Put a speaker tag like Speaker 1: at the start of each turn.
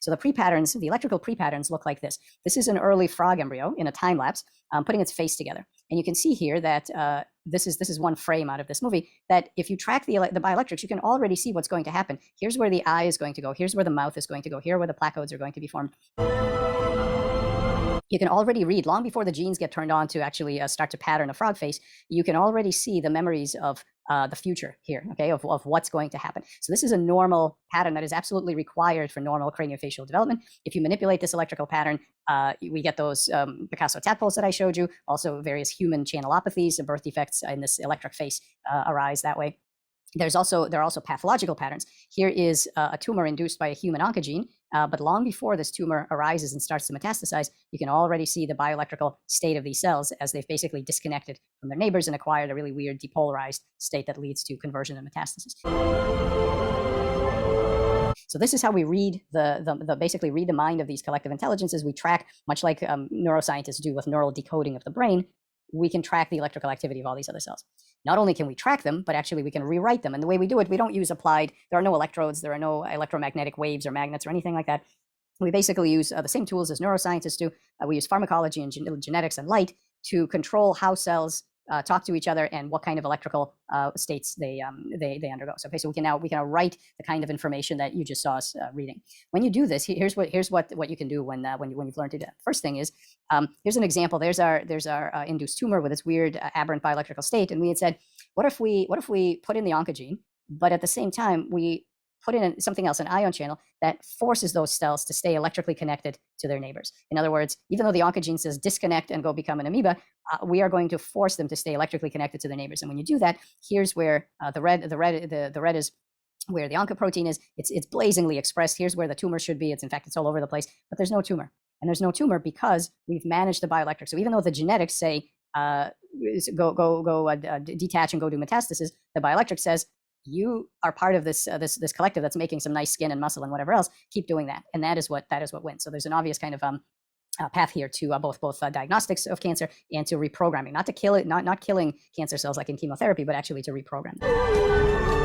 Speaker 1: So the pre-patterns, the electrical pre-patterns look like this. This is an early frog embryo in a time lapse, putting its face together. And you can see here that this is one frame out of this movie, that if you track the bioelectrics, you can already see what's going to happen. Here's where the eye is going to go. Here's where the mouth is going to go. Here where the placodes are going to be formed. You can already read, long before the genes get turned on to actually start to pattern a frog face, you can already see the memories of the future here, okay, of what's going to happen. So this is a normal pattern that is absolutely required for normal craniofacial development. If you manipulate this electrical pattern, we get those Picasso tadpoles that I showed you, also various human channelopathies, birth defects in this electric face arise that way. There are also pathological patterns. Here is a tumor induced by a human oncogene, but long before this tumor arises and starts to metastasize, you can already see the bioelectrical state of these cells as they've basically disconnected from their neighbors and acquired a really weird depolarized state that leads to conversion and metastasis. So this is how we read basically read the mind of these collective intelligences. We track, much like neuroscientists do with neural decoding of the brain, we can track the electrical activity of all these other cells. Not only can we track them, but actually we can rewrite them. And the way we do it, we don't use applied, there are no electrodes, there are no electromagnetic waves or magnets or anything like that. We basically use the same tools as neuroscientists do. We use pharmacology and genetics and light to control how cells talk to each other and what kind of electrical states they undergo. So okay, so we can now write the kind of information that you just saw us reading. When you do this, here's what you can do when you've learned to do that. First thing is, here's an example. There's our induced tumor with its weird aberrant bioelectrical state, and we had said, what if we put in the oncogene, but at the same time we put in something else, an ion channel that forces those cells to stay electrically connected to their neighbors. In other words, even though the oncogene says disconnect and go become an amoeba, we are going to force them to stay electrically connected to their neighbors. And when you do that, here's where the red is where the oncoprotein is. It's blazingly expressed. Here's where the tumor should be. It's all over the place, but there's no tumor. And there's no tumor because we've managed the bioelectric. So even though the genetics say detach and go do metastasis, the bioelectric says you are part of this collective that's making some nice skin and muscle and whatever else. Keep doing that, and that is what wins. So there's an obvious kind of path here to both diagnostics of cancer and to reprogramming, not to kill it, not killing cancer cells like in chemotherapy, but actually to reprogram them.